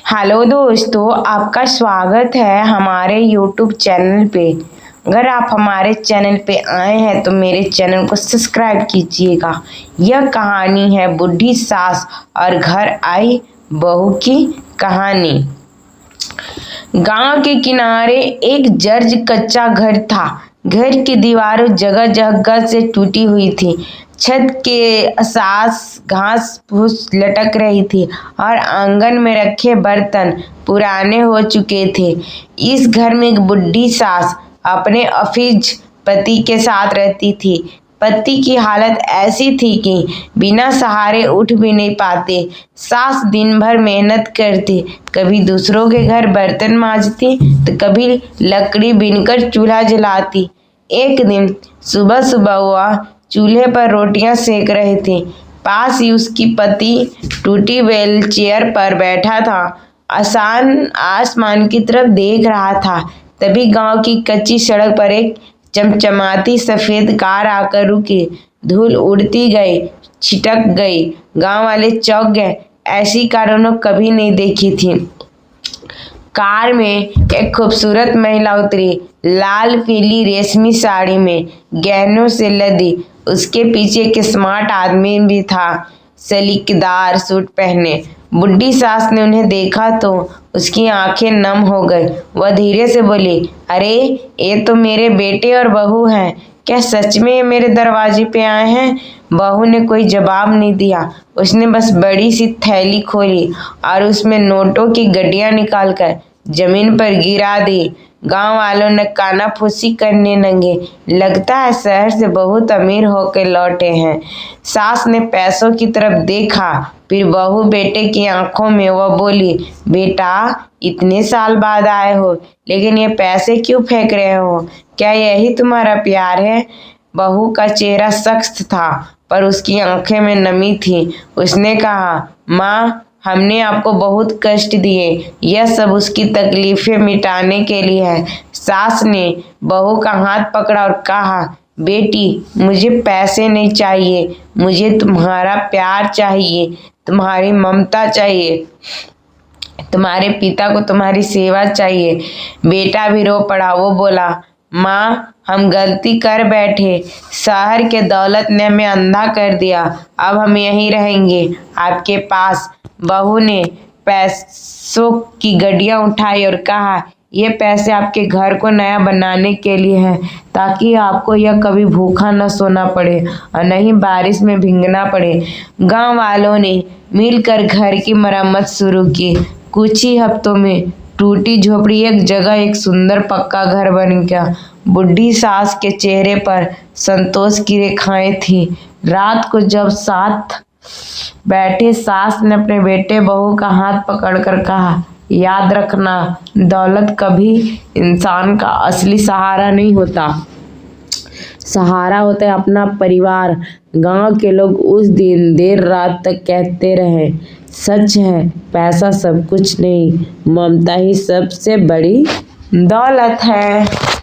Hello दोस्तों, आपका स्वागत है हमारे YouTube चैनल पे। अगर आप हमारे चैनल पे आए हैं तो मेरे चैनल को सब्सक्राइब कीजिएगा। यह कहानी है बूढ़ी सास और घर आई बहू की कहानी। गांव के किनारे एक जर्ज कच्चा घर था। घर की दीवारें जगह जगह से टूटी हुई थी। छत के सास घास फूस लटक रही थी और आंगन में रखे बर्तन पुराने हो चुके थे। इस घर में एक बुढ़ी सास अपने अफीज पति के साथ रहती थी। पति की हालत ऐसी थी कि बिना सहारे उठ भी नहीं पाते। सास दिन भर मेहनत करती, कभी दूसरों के घर बर्तन मांजती तो कभी लकड़ी बीनकर चूल्हा जलाती। एक दिन सुबह सुबह वह चूल्हे पर रोटियां सेक रहे थे। पास ही उसकी पति टूटी व्हील चेयर पर बैठा था, आसमान की तरफ देख रहा था। तभी गांव की कच्ची सड़क पर एक चमचमाती सफेद कार आकर रुकी। धूल उड़ती गई, छिटक गई। गांव वाले चौंक गए, ऐसी कार उन्होंने कभी नहीं देखी थी। कार में एक खूबसूरत महिला उतरी, लाल पीली रेशमी साड़ी में गहनों से लदी। उसके पीछे एक स्मार्ट आदमी भी था, सलीकेदार सूट पहने। बुढ़ी सास ने उन्हें देखा तो उसकी आंखें नम हो गई। वह धीरे से बोली, अरे ये तो मेरे बेटे और बहू हैं। क्या सच में ये मेरे दरवाजे पे आए हैं? बहू ने कोई जवाब नहीं दिया। उसने बस बड़ी सी थैली खोली और उसमें नोटों की गड्डियां निकालकर जमीन पर गिरा दी। गांव वालों ने कानाफूसी करने लगे, लगता है शहर से बहुत अमीर होकर लौटे हैं। सास ने पैसों की तरफ देखा, फिर बहू बेटे की आंखों में। वह बोली, बेटा इतने साल बाद आए हो, लेकिन ये पैसे क्यों फेंक रहे हो? क्या यही तुम्हारा प्यार है? बहू का चेहरा सख्त था पर उसकी आंखें में नमी थी। उसने कहा, माँ हमने आपको बहुत कष्ट दिए, यह सब उसकी तकलीफें मिटाने के लिए है। सास ने बहू का हाथ पकड़ा और कहा, बेटी मुझे पैसे नहीं चाहिए, मुझे तुम्हारा प्यार चाहिए, तुम्हारी ममता चाहिए, तुम्हारे पिता को तुम्हारी सेवा चाहिए। बेटा भी रो पड़ा। वो बोला, माँ हम गलती कर बैठे, शहर के दौलत ने हमें अंधा कर दिया, अब हम यहीं रहेंगे आपके पास। बहू ने पैसों की गड्डियां उठाई और कहा, ये पैसे आपके घर को नया बनाने के लिए हैं, ताकि आपको यह कभी भूखा न सोना पड़े और नहीं बारिश में भीगना पड़े। गांव वालों ने मिलकर घर की मरम्मत शुरू की। कुछ ही हफ्तों में टूटी झोपड़ी एक जगह एक सुंदर पक्का घर बन गया। बुढ़ी सास के चेहरे पर संतोष की रेखाएं थी। रात को जब साथ बैठे, सास ने अपने बेटे बहू का हाथ पकड़कर कहा, याद रखना दौलत कभी इंसान का असली सहारा नहीं होता, सहारा होता है अपना परिवार। गांव के लोग उस दिन देर रात तक कहते रहे, सच है पैसा सब कुछ नहीं, ममता ही सबसे बड़ी दौलत है।